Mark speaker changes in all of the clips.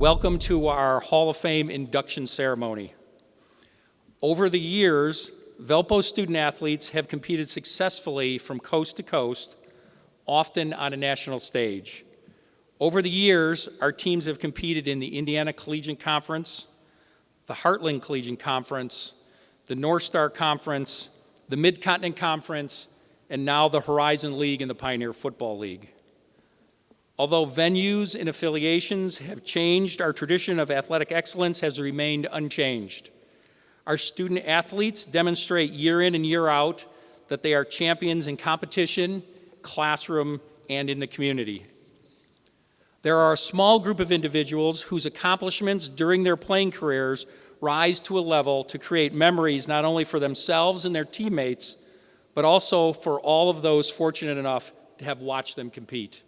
Speaker 1: Welcome to our Hall of Fame induction ceremony. Over the years, Valpo student athletes have competed successfully from coast to coast, often on a national stage. Over the years, our teams have competed in the Indiana Collegiate Conference, the Heartland Collegiate Conference, the North Star Conference, the Mid-Continent Conference, and now the Horizon League and the Pioneer Football League. Although venues and affiliations have changed, our tradition of athletic excellence has remained unchanged. Our student athletes demonstrate year in and year out that they are champions in competition, classroom, and in the community. There are a small group of individuals whose accomplishments during their playing careers rise to a level to create memories not only for themselves and their teammates, but also for all of those fortunate enough to have watched them compete.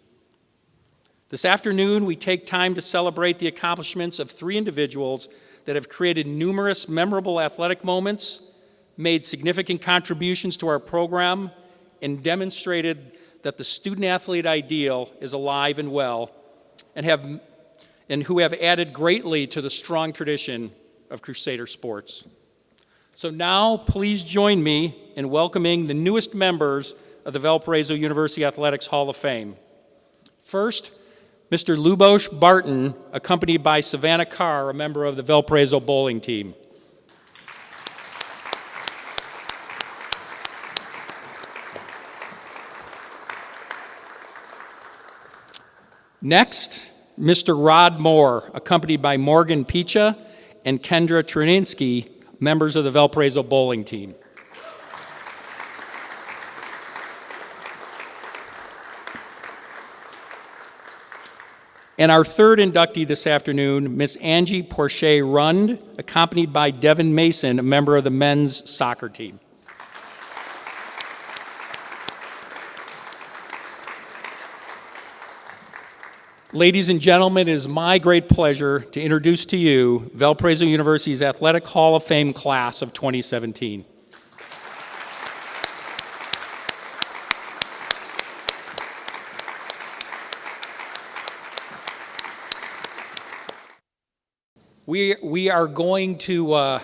Speaker 1: This afternoon, we take time to celebrate the accomplishments of three individuals that have created numerous memorable athletic moments, made significant contributions to our program, and demonstrated that the student-athlete ideal is alive and well, and who have added greatly to the strong tradition of Crusader sports. So now, please join me in welcoming the newest members of the Valparaiso University Athletics Hall of Fame. First, Mr. Lubos Barton, accompanied by Savannah Carr, a member of the Valparaiso bowling team. Next, Mr. Rod Moore, accompanied by Morgan Picha and Kendra Trininsky, members of the Valparaiso bowling team. And our third inductee this afternoon, Miss Angie Porche Rund, accompanied by Devin Mason, a member of the men's soccer team. Ladies and gentlemen, it is my great pleasure to introduce to you Valparaiso University's Athletic Hall of Fame class of 2017. We are going to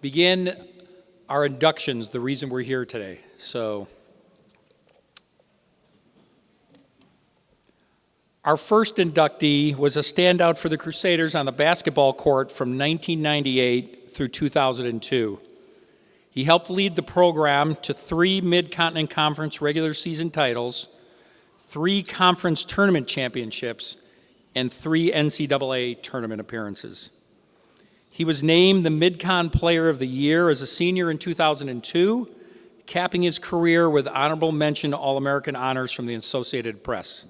Speaker 1: begin our inductions, the reason we're here today. So, our first inductee was a standout for the Crusaders on the basketball court from 1998 through 2002. He helped lead the program to 3 Mid-Continent Conference regular season titles, 3 conference tournament championships, and 3 NCAA tournament appearances. He was named the Mid-Con Player of the Year as a senior in 2002, capping his career with honorable mention All-American honors from the Associated Press.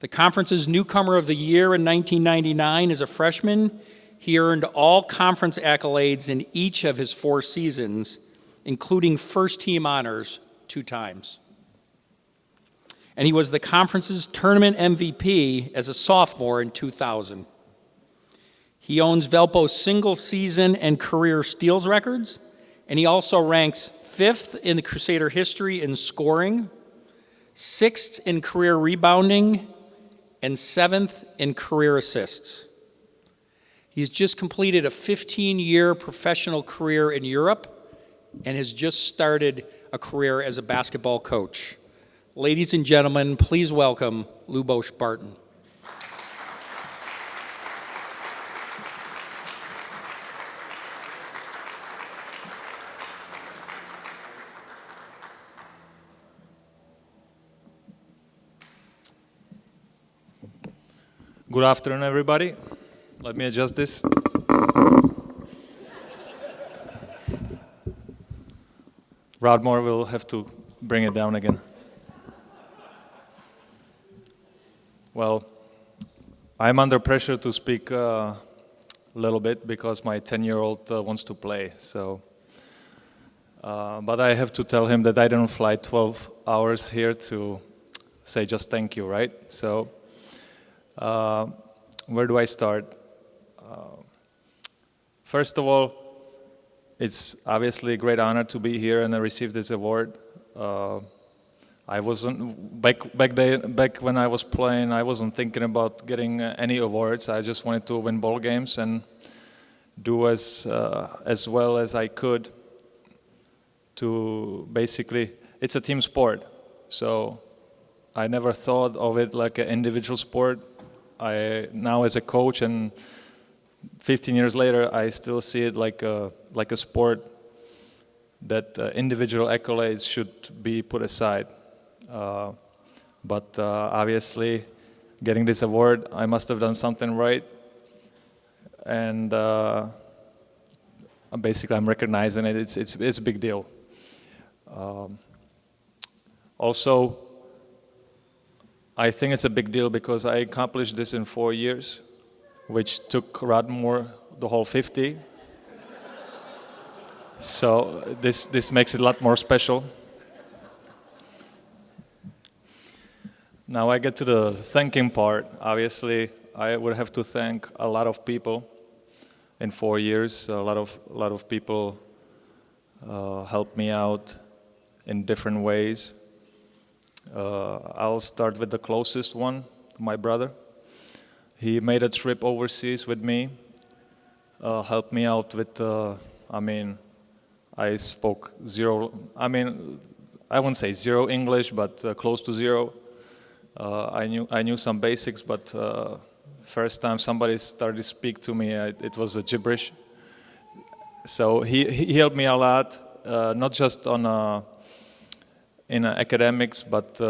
Speaker 1: The conference's Newcomer of the Year in 1999 as a freshman, he earned all conference accolades in each of his 4 seasons, including first-team honors 2 times. And he was the conference's tournament MVP as a sophomore in 2000. He owns Valpo's single season and career steals records, and he also ranks 5th in the Crusader history in scoring, 6th in career rebounding, and 7th in career assists. He's just completed a 15-year professional career in Europe and has just started a career as a basketball coach. Ladies and gentlemen, please welcome Lubos Barton.
Speaker 2: Good afternoon, everybody. Let me adjust this. Rod Moore will have to bring it down again. Well, I'm under pressure to speak a little bit because my 10-year-old wants to play. So, but I have to tell him that I didn't fly 12 hours here to say just thank you, right? So, where do I start? First of all, it's obviously a great honor to be here and receive this award. I wasn't back when I was playing. I wasn't thinking about getting any awards. I just wanted to win ball games and do as well as I could. To basically, it's a team sport, so I never thought of it like an individual sport. Now as a coach and 15 years later, I still see it like a sport that individual accolades should be put aside. But obviously, getting this award, I must have done something right, and basically, I'm recognizing it. It's a big deal. Also, I think it's a big deal because I accomplished this in 4 years, which took Rodmore the whole 50. So this makes it a lot more special. Now I get to the thanking part. Obviously, I would have to thank a lot of people in 4 years. A lot of people helped me out in different ways. I'll start with the closest one, my brother. He made a trip overseas with me, helped me out with, I spoke zero, I wouldn't say zero English, but close to zero. I knew some basics, but first time somebody started to speak to me, it was a gibberish. So he helped me a lot, not just on in academics, but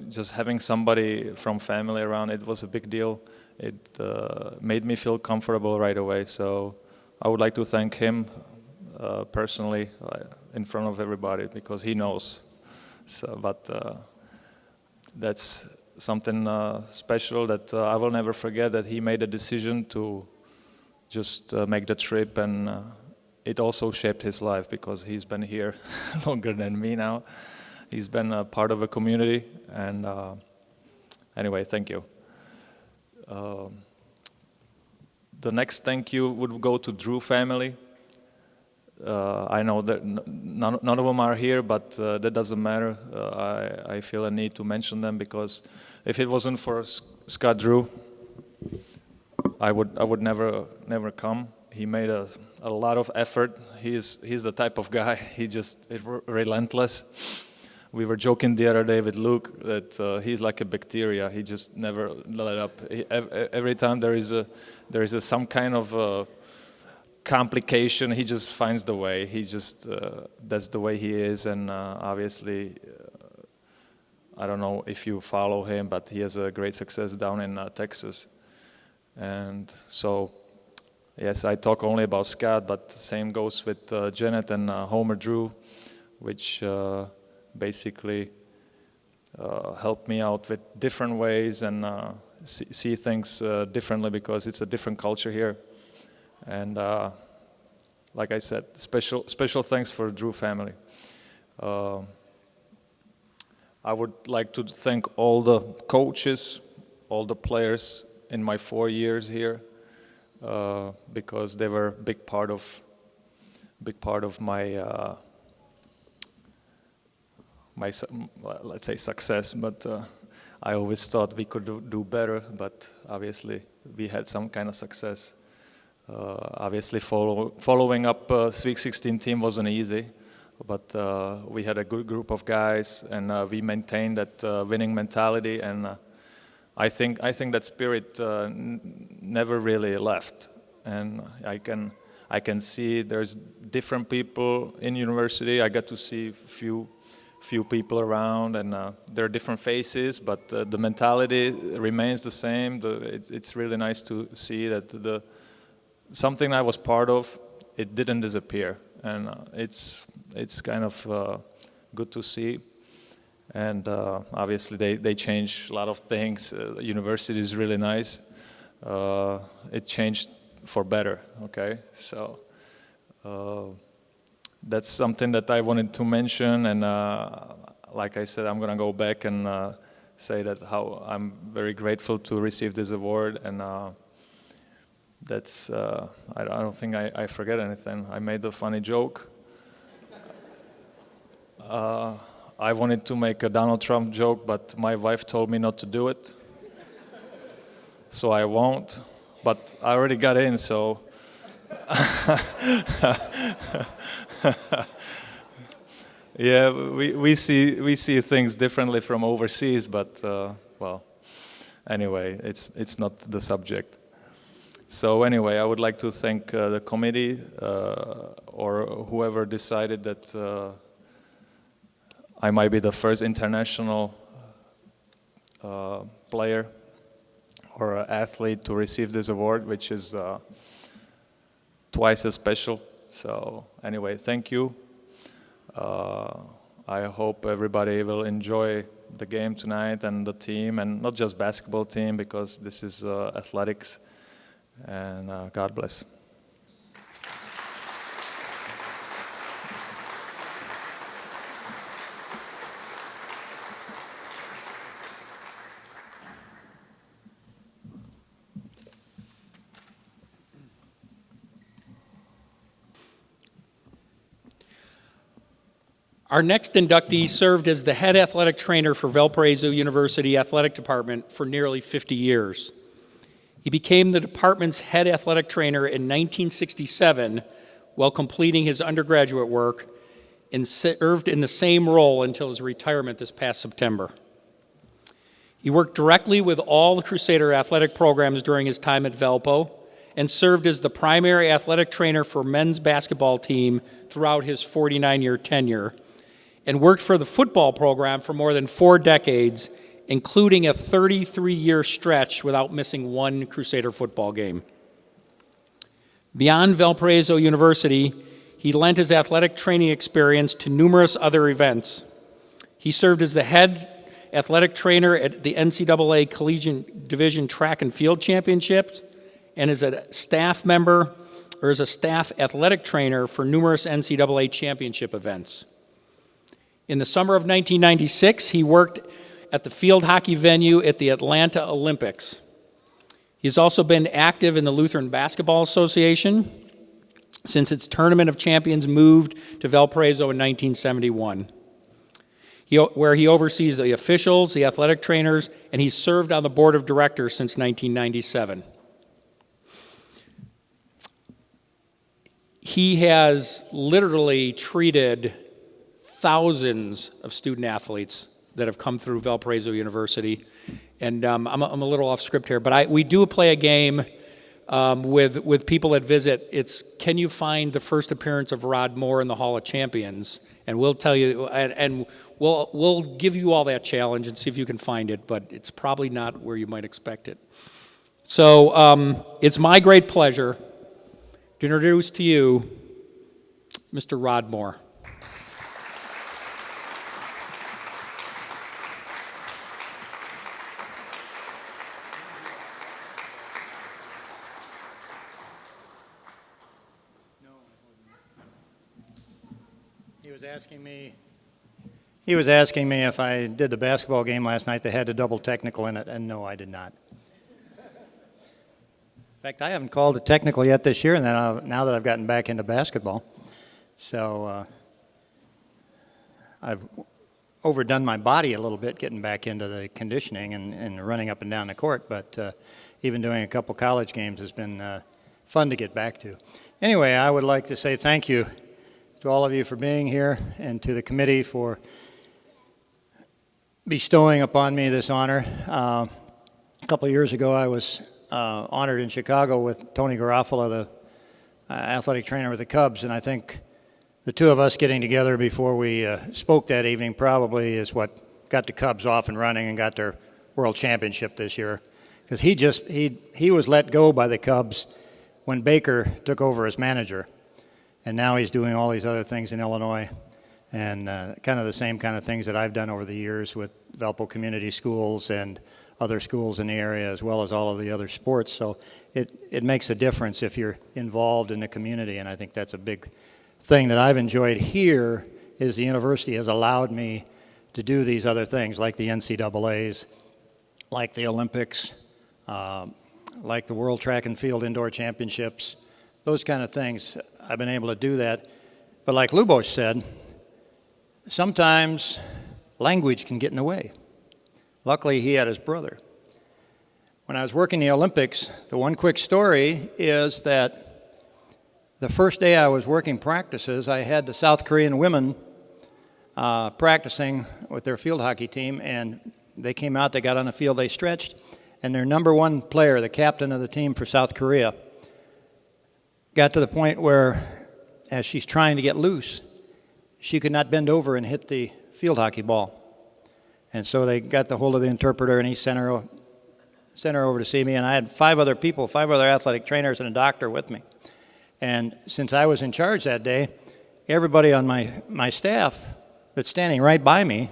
Speaker 2: just having somebody from family around, it was a big deal. It made me feel comfortable right away. So I would like to thank him personally in front of everybody because he knows. So, but that's something special that I will never forget, that he made a decision to just make the trip, and it also shaped his life because he's been here longer than me now. He's been a part of a community, and anyway, thank you. The next thank you would go to Drew family. I know that none of them are here, but that doesn't matter. I feel a need to mention them because if it wasn't for Scott Drew, I would never come. He made a lot of effort. He's the type of guy. He's relentless. We were joking the other day with Luke that he's like a bacteria. He just never let up. Every time there is some kind of complication, he just finds the way. He just that's the way he is, and obviously, I don't know if you follow him, but he has a great success down in Texas. And so, yes, I talk only about Scott, but the same goes with Janet and Homer Drew, which basically helped me out with different ways and see things differently because it's a different culture here. And like I said, special thanks for Drew family. I would like to thank all the coaches, all the players in my 4 years here, because they were a big part of my let's say success. But I always thought we could do better, but obviously we had some kind of success. Obviously, following up Sweet 16 team wasn't easy, but we had a good group of guys, and we maintained that winning mentality, and I think that spirit never really left. And I can see there's different people in university. I got to see few people around, and there are different faces, but the mentality remains the same. It's really nice to see that something I was part of, it didn't disappear, and it's kind of good to see. And obviously they changed a lot of things. University is really nice. It changed for better. Okay, so that's something that I wanted to mention. And like I said, I'm gonna go back and say that how I'm very grateful to receive this award, and that's I don't think I forget anything. I made a funny joke. I wanted to make a Donald Trump joke, but my wife told me not to do it. So I won't. But I already got in, so. Yeah, we see things differently from overseas, but well, anyway, it's not the subject. So anyway, I would like to thank the committee or whoever decided that I might be the first international player or athlete to receive this award, which is twice as special. So anyway, thank you. I hope everybody will enjoy the game tonight and the team, and not just basketball team, because this is athletics. And God bless.
Speaker 1: Our next inductee served as the head athletic trainer for Valparaiso University Athletic Department for nearly 50 years. He became the department's head athletic trainer in 1967 while completing his undergraduate work and served in the same role until his retirement this past September. He worked directly with all the Crusader athletic programs during his time at Valpo and served as the primary athletic trainer for men's basketball team throughout his 49-year tenure, and worked for the football program for more than 4 decades, including a 33-year stretch without missing one Crusader football game. Beyond Valparaiso University, he lent his athletic training experience to numerous other events. He served as the head athletic trainer at the NCAA Collegiate Division Track and Field Championships, and as a staff member or as a staff athletic trainer for numerous NCAA championship events. In the summer of 1996, he worked at the field hockey venue at the Atlanta Olympics. He's also been active in the Lutheran Basketball Association since its Tournament of Champions moved to Valparaiso in 1971, where he oversees the officials, the athletic trainers, and he's served on the board of directors since 1997. He has literally treated thousands of student athletes that have come through Valparaiso University. And I'm a little off script here, but we do play a game with people that visit. It's, can you find the first appearance of Rod Moore in the Hall of Champions? And we'll tell you, and we'll give you all that challenge and see if you can find it, but it's probably not where you might expect it. So it's my great pleasure to introduce to you Mr. Rod Moore.
Speaker 3: He was asking me if I did the basketball game last night that had a double technical in it, and no, I did not. In fact, I haven't called a technical yet this year, and then now that I've gotten back into basketball. So I've overdone my body a little bit getting back into the conditioning and running up and down the court, but even doing a couple college games has been fun to get back to. Anyway, I would like to say thank you to all of you for being here, and to the committee for bestowing upon me this honor. A couple of years ago, I was honored in Chicago with Tony Garofalo, the athletic trainer with the Cubs, and I think the two of us getting together before we spoke that evening probably is what got the Cubs off and running and got their world championship this year. Because he was let go by the Cubs when Baker took over as manager. And now he's doing all these other things in Illinois, and kind of the same kind of things that I've done over the years with Valpo Community Schools and other schools in the area, as well as all of the other sports. So it makes a difference if you're involved in the community, and I think that's a big thing that I've enjoyed here is the university has allowed me to do these other things, like the NCAAs, like the Olympics, like the World Track and Field Indoor Championships, those kind of things. I've been able to do that. But like Lubos said, sometimes language can get in the way. Luckily, he had his brother. When I was working the Olympics, the one quick story is that the first day I was working practices, I had the South Korean women practicing with their field hockey team, and they came out, they got on the field, they stretched, and their number one player, the captain of the team for South Korea, got to the point where, as she's trying to get loose, she could not bend over and hit the field hockey ball. And so they got the hold of the interpreter, and he sent her over to see me, and I had 5 other people, 5 other athletic trainers and a doctor with me. And since I was in charge that day, everybody on my staff that's standing right by me,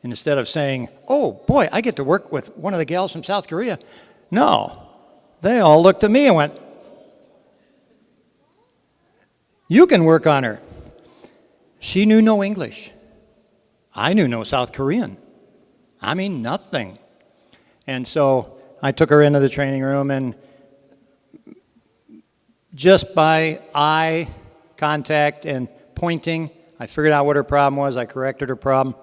Speaker 3: and instead of saying, oh, boy, I get to work with one of the gals from South Korea, no, they all looked at me and went, you can work on her. She knew no English. I knew no South Korean. I mean, nothing. And so I took her into the training room, and just by eye contact and pointing, I figured out what her problem was. I corrected her problem.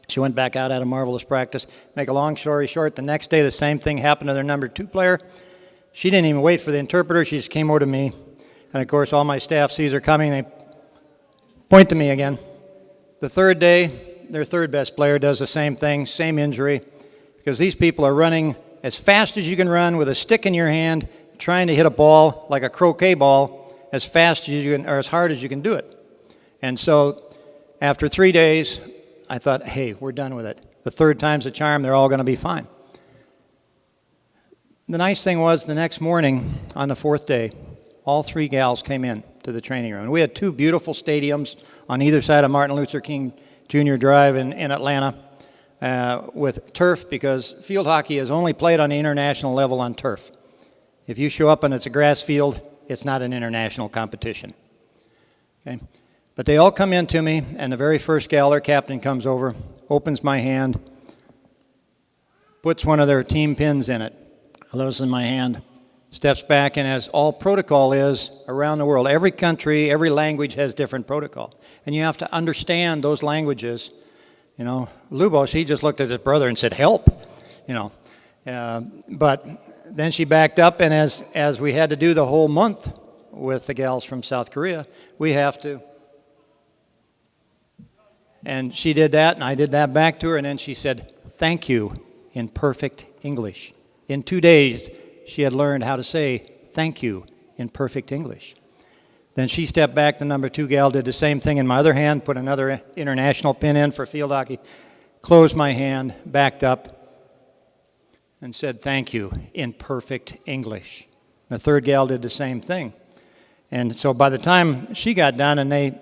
Speaker 3: She went back out, had a marvelous practice. Make a long story short, the next day the same thing happened to their number 2 player. She didn't even wait for the interpreter. She just came over to me. And, of course, all my staff sees her coming. They point to me again. The third day, their third best player does the same thing, same injury, because these people are running as fast as you can run with a stick in your hand, trying to hit a ball like a croquet ball as fast as you can, or as hard as you can do it. And so after 3 days, I thought, hey, we're done with it. The third time's a charm. They're all going to be fine. The nice thing was the next morning on the 4th day, all 3 gals came in to the training room. And we had 2 beautiful stadiums on either side of Martin Luther King Jr. Drive in Atlanta with turf, because field hockey is only played on the international level on turf. If you show up and it's a grass field, it's not an international competition. Okay? But they all come in to me, and the very first gal, their captain, comes over, opens my hand, puts one of their team pins in it, closes in my hand, steps back, and as all protocol is around the world, every country, every language has different protocol. And you have to understand those languages. You know, Lubos, he just looked at his brother and said, help, you know. But then she backed up, and as we had to do the whole month with the gals from South Korea, we have to. And she did that, and I did that back to her, and then she said, thank you, in perfect English. In 2 days, she had learned how to say thank you in perfect English. Then she stepped back, the number 2 gal did the same thing in my other hand, put another international pin in for field hockey, closed my hand, backed up, and said thank you in perfect English. The 3rd gal did the same thing. And so by the time she got done and they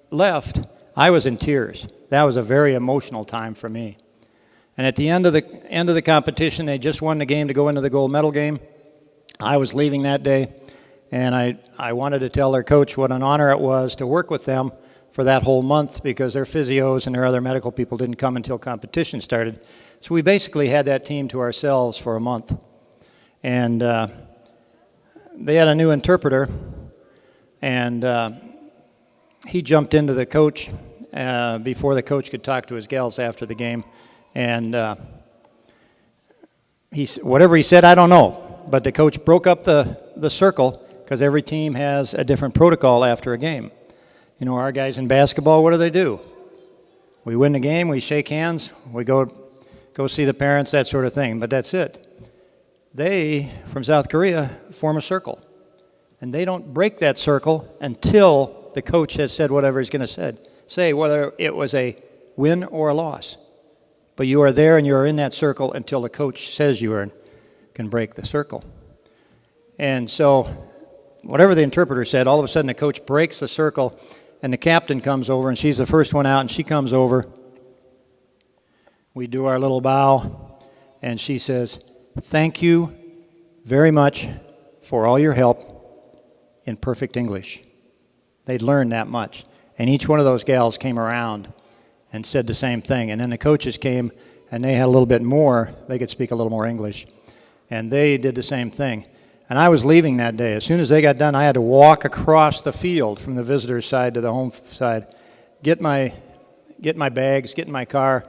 Speaker 3: left, I was in tears. That was a very emotional time for me. And at the end of the competition, they just won the game to go into the gold medal game. I was leaving that day, and I wanted to tell their coach what an honor it was to work with them for that whole month, because their physios and their other medical people didn't come until competition started. So we basically had that team to ourselves for a month. And they had a new interpreter, and he jumped into the coach before the coach could talk to his gals after the game. And whatever he said, I don't know. But the coach broke up the circle, because every team has a different protocol after a game. You know, our guys in basketball, what do? We win the game, we shake hands, we go see the parents, that sort of thing. But that's it. They, from South Korea, form a circle. And they don't break that circle until the coach has said whatever he's going to say, whether it was a win or a loss. But you are there, and you are in that circle until the coach says you can break the circle. And so whatever the interpreter said, all of a sudden the coach breaks the circle, and the captain comes over, and she's the first one out, and she comes over. We do our little bow, and she says, thank you very much for all your help, in perfect English. They'd learned that much. And each one of those gals came around and said the same thing. And then the coaches came, and they had a little bit more. They could speak a little more English. And they did the same thing. And I was leaving that day. As soon as they got done, I had to walk across the field from the visitor's side to the home side, get my bags, get in my car,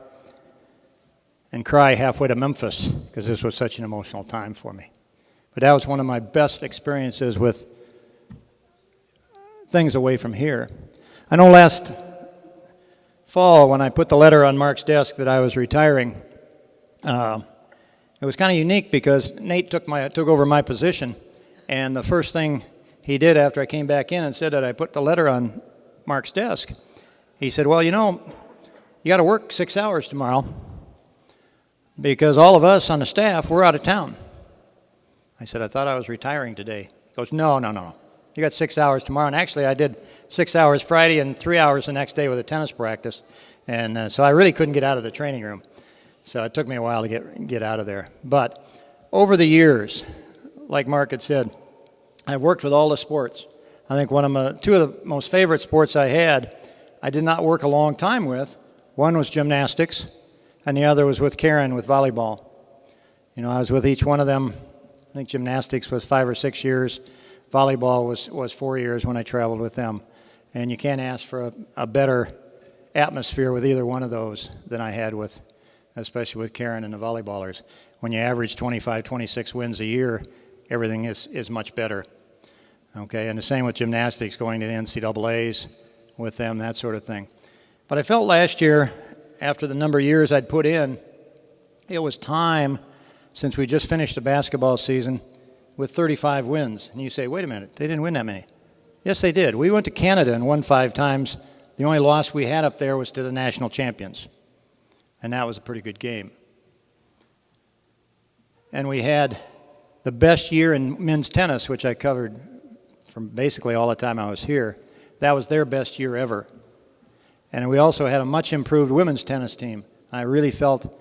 Speaker 3: and cry halfway to Memphis because this was such an emotional time for me. But that was one of my best experiences with things away from here. I know last fall when I put the letter on Mark's desk that I was retiring, it was kind of unique because Nate took over my position, and the first thing he did after I came back in and said that I put the letter on Mark's desk, he said, well, you know, you got to work 6 hours tomorrow because all of us on the staff, we're out of town. I said, I thought I was retiring today. He goes, no. You got 6 hours tomorrow. And actually, I did 6 hours Friday and 3 hours the next day with a tennis practice. And so I really couldn't get out of the training room. So it took me a while to get out of there. But over the years, like Mark had said, I've worked with all the sports. I think two of the most favorite sports I had, I did not work a long time with. One was gymnastics, and the other was with Karen with volleyball. You know, I was with each one of them. I think gymnastics was 5 or 6 years. Volleyball was 4 years when I traveled with them. And you can't ask for a better atmosphere with either one of those than I had with, especially with Karen and the volleyballers. When you average 25, 26 wins a year, everything is much better. Okay, and the same with gymnastics, going to the NCAAs with them, that sort of thing. But I felt last year, after the number of years I'd put in, it was time, since we just finished the basketball season with 35 wins. And you say, wait a minute, they didn't win that many. Yes, they did. We went to Canada and won 5 times. The only loss we had up there was to the national champions. And that was a pretty good game. And we had the best year in men's tennis, which I covered from basically all the time I was here. That was their best year ever. And we also had a much improved women's tennis team. I really felt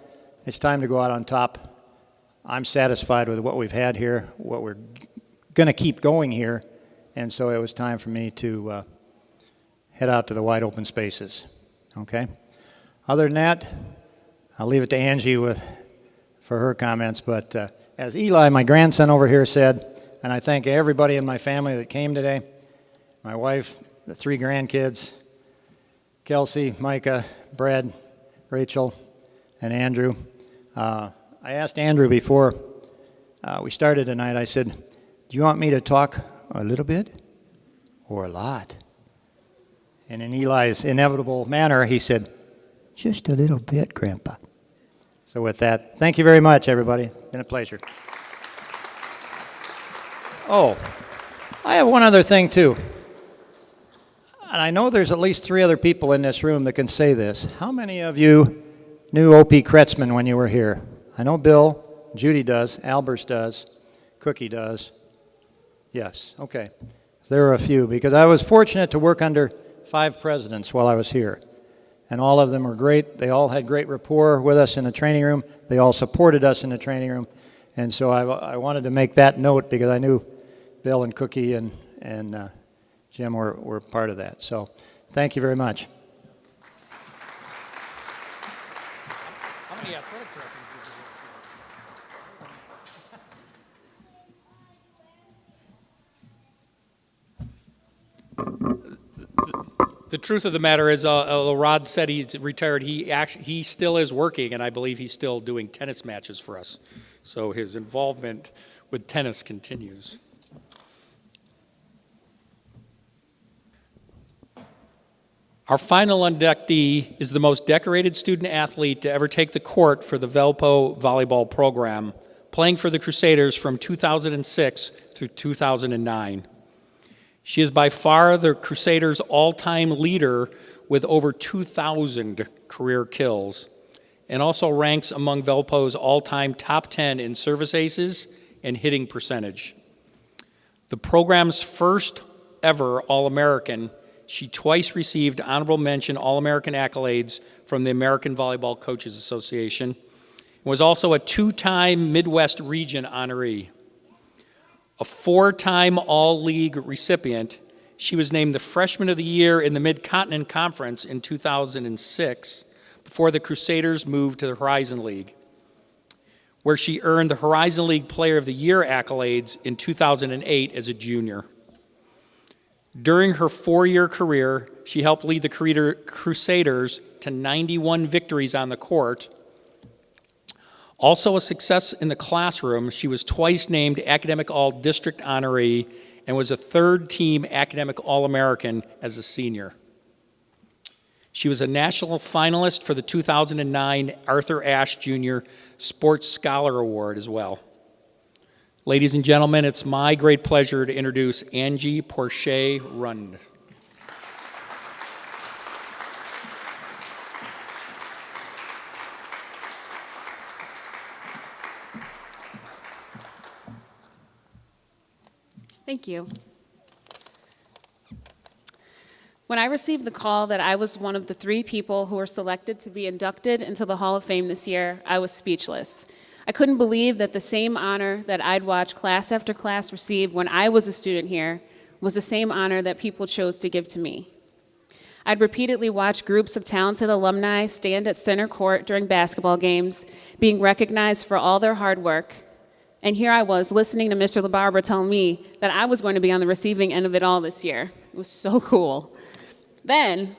Speaker 3: it's time to go out on top. I'm satisfied with what we've had here, what we're going to keep going here. And so it was time for me to head out to the wide open spaces. Okay? Other than that, I'll leave it to Angie for her comments. But as Eli, my grandson over here, said, and I thank everybody in my family that came today, my wife, the 3 grandkids, Kelsey, Micah, Brad, Rachel, and Andrew. I asked Andrew before we started tonight, I said, do you want me to talk a little bit or a lot? And in Eli's inevitable manner, he said, just a little bit, Grandpa. So with that, thank you very much, everybody. It's been a pleasure. Oh, I have one other thing, too. And I know there's at least 3 other people in this room that can say this. How many of you knew O.P. Kretzman when you were here? I know Bill, Judy does, Albers does, Cookie does. Yes, okay. There are a few, because I was fortunate to work under 5 presidents while I was here. And all of them were great. They all had great rapport with us in the training room. They all supported us in the training room. And so I wanted to make that note because I knew Bill and Cookie and Jim were part of that. So thank you very much.
Speaker 1: How many athletic directors did you work with? The truth of the matter is, Rod said he's retired. He still is working, and I believe he's still doing tennis matches for us. So his involvement with tennis continues. Our final inductee is the most decorated student athlete to ever take the court for the Valpo volleyball program, playing for the Crusaders from 2006 through 2009. She is by far the Crusaders' all-time leader with over 2,000 career kills, and also ranks among Valpo's all-time top 10 in service aces and hitting percentage. The program's first ever All-American, she twice received honorable mention All-American accolades from the American Volleyball Coaches Association, and was also a 2-time Midwest Region honoree. A 4-time All-League recipient, she was named the Freshman of the Year in the Mid-Continent Conference in 2006 before the Crusaders moved to the Horizon League, where she earned the Horizon League Player of the Year accolades in 2008 as a junior. During her 4-year career, she helped lead the Crusaders to 91 victories on the court Also a success in the classroom, she was twice named Academic All-District honoree and was a third-team Academic All-American as a senior. She was a national finalist for the 2009 Arthur Ashe Jr. Sports Scholar Award as well. Ladies and gentlemen, it's my great pleasure to introduce Angie Porche Rund.
Speaker 4: Thank you. When I received the call that I was one of the 3 people who were selected to be inducted into the Hall of Fame this year, I was speechless. I couldn't believe that the same honor that I'd watched class after class receive when I was a student here was the same honor that people chose to give to me. I'd repeatedly watched groups of talented alumni stand at center court during basketball games, being recognized for all their hard work. And here I was listening to Mr. LaBarbera tell me that I was going to be on the receiving end of it all this year. It was so cool. Then,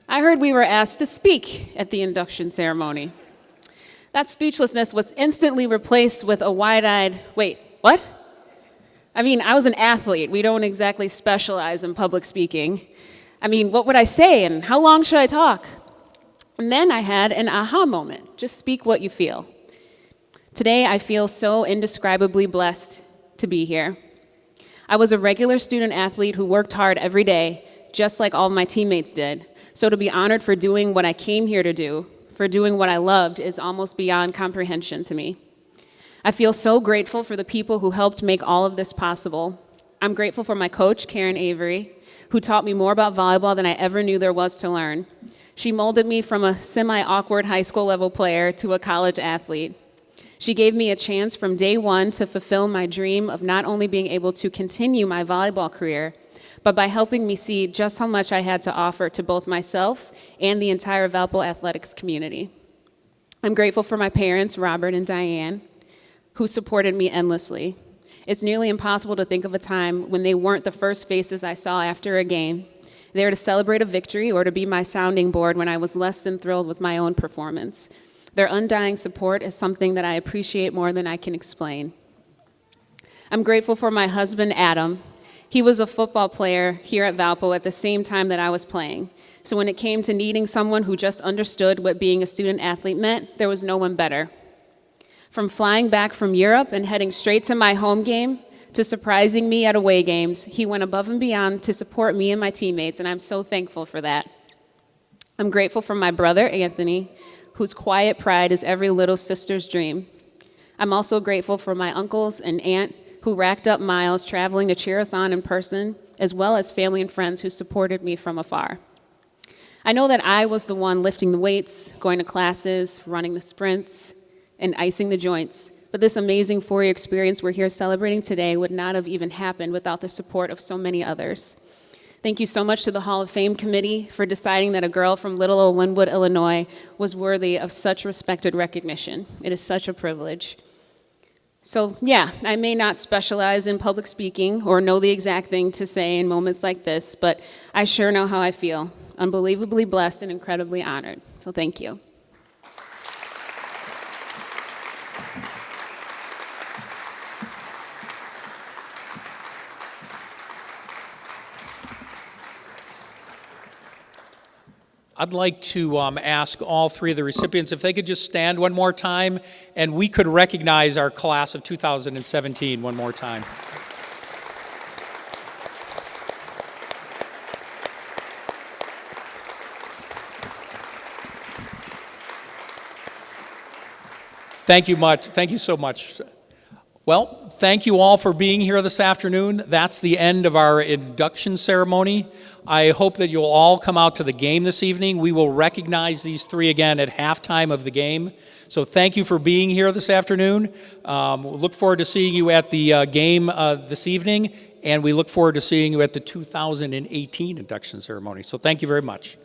Speaker 4: I heard we were asked to speak at the induction ceremony. That speechlessness was instantly replaced with a wide-eyed, wait, what? I mean, I was an athlete. We don't exactly specialize in public speaking. I mean, what would I say and how long should I talk? And then I had an aha moment. Just speak what you feel. Today, I feel so indescribably blessed to be here. I was a regular student athlete who worked hard every day, just like all my teammates did. So to be honored for doing what I came here to do, for doing what I loved, is almost beyond comprehension to me. I feel so grateful for the people who helped make all of this possible. I'm grateful for my coach, Karen Avery, who taught me more about volleyball than I ever knew there was to learn. She molded me from a semi-awkward high school level player to a college athlete. She gave me a chance from day one to fulfill my dream of not only being able to continue my volleyball career, but by helping me see just how much I had to offer to both myself and the entire Valpo athletics community. I'm grateful for my parents, Robert and Diane, who supported me endlessly. It's nearly impossible to think of a time when they weren't the first faces I saw after a game, there to celebrate a victory or to be my sounding board when I was less than thrilled with my own performance. Their undying support is something that I appreciate more than I can explain. I'm grateful for my husband, Adam. He was a football player here at Valpo at the same time that I was playing. So when it came to needing someone who just understood what being a student athlete meant, there was no one better. From flying back from Europe and heading straight to my home game to surprising me at away games, he went above and beyond to support me and my teammates, and I'm so thankful for that. I'm grateful for my brother, Anthony, whose quiet pride is every little sister's dream. I'm also grateful for my uncles and aunt who racked up miles traveling to cheer us on in person, as well as family and friends who supported me from afar. I know that I was the one lifting the weights, going to classes, running the sprints, and icing the joints, but this amazing four-year experience we're here celebrating today would not have even happened without the support of so many others. Thank you so much to the Hall of Fame committee for deciding that a girl from little old Linwood, Illinois was worthy of such respected recognition. It is such a privilege. So yeah, I may not specialize in public speaking or know the exact thing to say in moments like this, but I sure know how I feel. Unbelievably blessed and incredibly honored. So thank you.
Speaker 1: I'd like to ask all 3 of the recipients if they could just stand one more time, and we could recognize our class of 2017 one more time. Thank you much. Thank you so much. Well, thank you all for being here this afternoon. That's the end of our induction ceremony. I hope that you'll all come out to the game this evening. We will recognize these 3 again at halftime of the game. So thank you for being here this afternoon. We'll look forward to seeing you at the game this evening, and we look forward to seeing you at the 2018 induction ceremony. So thank you very much.